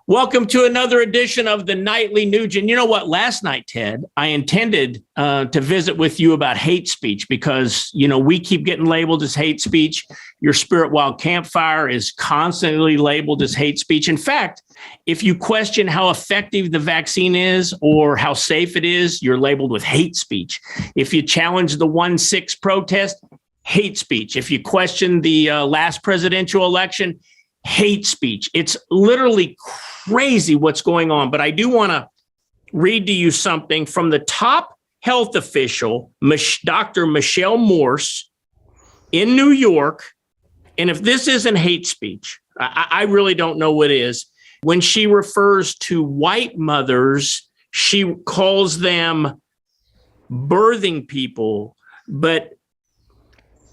Welcome to another edition of the Nightly Nugent. You know what? Last night, Ted, I intended to visit with you about hate speech because, we keep getting labeled as hate speech. Your Spirit Wild Campfire is constantly labeled as hate speech. In fact, if you question how effective the vaccine is or how safe it is, you're labeled with hate speech. If you challenge the 1-6 protest, hate speech. If you question the last presidential election, hate speech. It's literally crazy what's going on. But I do want to read to you something from the top health official, Dr. Michelle Morse in New York. And if this isn't hate speech, I really don't know what is. When she refers to white mothers, she calls them birthing people, but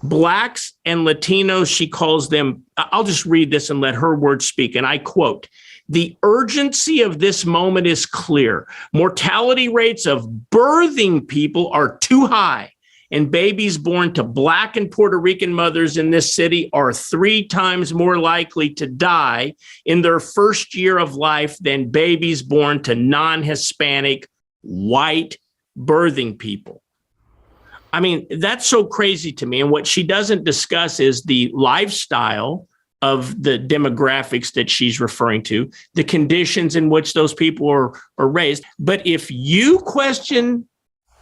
Blacks and Latinos, she calls them, I'll just read this and let her words speak. And I quote, "The urgency of this moment is clear. Mortality rates of birthing people are too high, and babies born to Black and Puerto Rican mothers in this city are 3 times more likely to die in their first year of life than babies born to non-Hispanic white birthing people." I mean, that's so crazy to me. And what she doesn't discuss is the lifestyle of the demographics that she's referring to, the conditions in which those people are raised. But if you question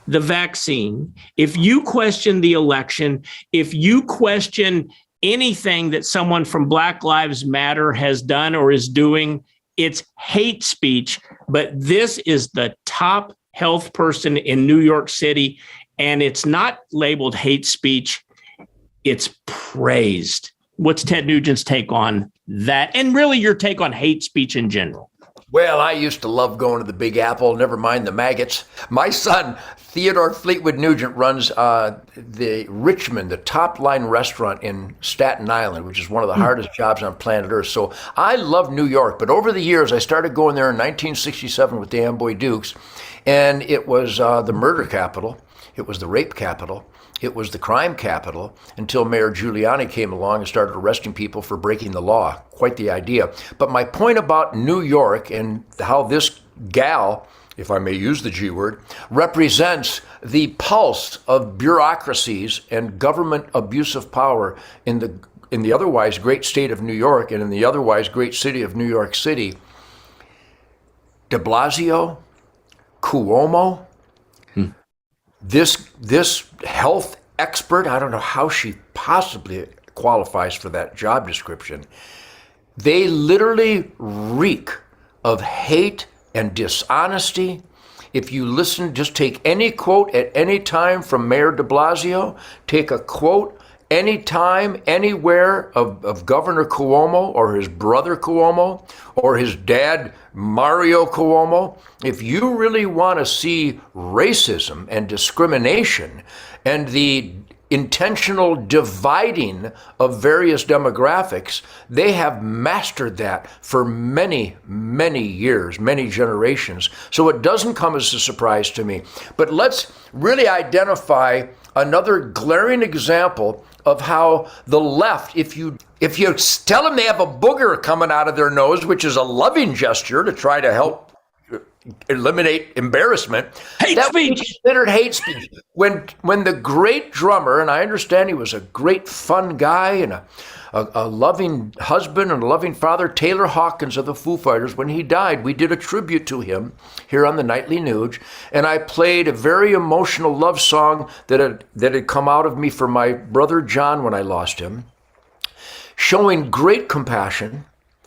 the vaccine, if you question the election, if you question anything that someone from Black Lives Matter has done or is doing, it's hate speech. But this is the top health person in New York City. And it's not labeled hate speech, it's praised. What's Ted Nugent's take on that? And really your take on hate speech in general? Well, I used to love going to the Big Apple, never mind the maggots. My son, Theodore Fleetwood Nugent, runs the Richmond, the top line restaurant in Staten Island, which is one of the hardest jobs on planet Earth. So I love New York, but over the years, I started going there in 1967 with the Amboy Dukes, and it was the murder capital. It was the rape capital. It was the crime capital until Mayor Giuliani came along and started arresting people for breaking the law. Quite the idea. But my point about New York and how this gal, if I may use the G word, represents the pulse of bureaucracies and government abuse of power in the otherwise great state of New York and in the otherwise great city of New York City. De Blasio, Cuomo, This health expert, I don't know how she possibly qualifies for that job description. They literally reek of hate and dishonesty. If you listen, just take any quote at any time from Mayor de Blasio, take a quote anytime, anywhere of Governor Cuomo or his brother Cuomo or his dad Mario Cuomo. If you really want to see racism and discrimination and the intentional dividing of various demographics, they have mastered that for many, many years, many generations. So it doesn't come as a surprise to me. But let's really identify another glaring example of how the left, if you tell them they have a booger coming out of their nose, which is a loving gesture to try to help eliminate embarrassment, hate that speech. would be considered hate speech. When the great drummer, and I understand he was a great fun guy and a loving husband and a loving father, Taylor Hawkins of the Foo Fighters, when he died, we did a tribute to him here on the Nightly Nuge, and I played a very emotional love song that had come out of me for my brother John when I lost him, showing great compassion,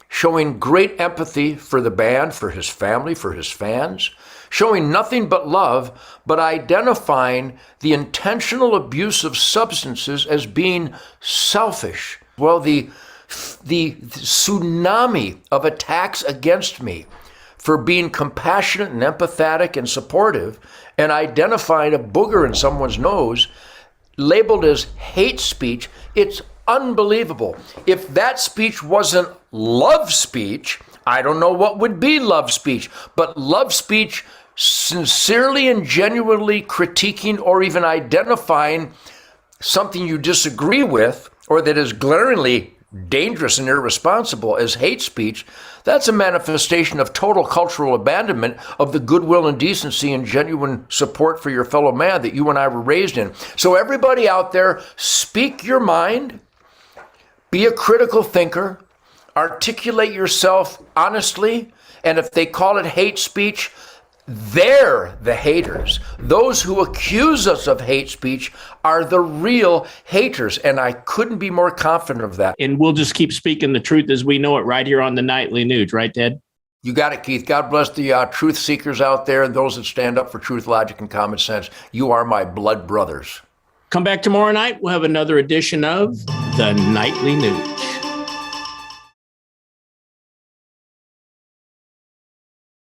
showing great empathy for the band, for his family, for his fans, showing nothing but love, but identifying the intentional abuse of substances as being selfish. Well, the tsunami of attacks against me for being compassionate and empathetic and supportive and identifying a booger in someone's nose labeled as hate speech, it's unbelievable. If that speech wasn't love speech, I don't know what would be love speech, but love speech sincerely and genuinely critiquing or even identifying something you disagree with or that is glaringly dangerous and irresponsible as hate speech, that's a manifestation of total cultural abandonment of the goodwill and decency and genuine support for your fellow man that you and I were raised in. So everybody out there, speak your mind, be a critical thinker, articulate yourself honestly, and if they call it hate speech, they're the haters. Those who accuse us of hate speech are the real haters, and I couldn't be more confident of that. And we'll just keep speaking the truth as we know it right here on the Nightly News, right, Ted? You got it, Keith. God bless the truth seekers out there and those that stand up for truth, logic, and common sense. You are my blood brothers. Come back tomorrow night. We'll have another edition of the Nightly News.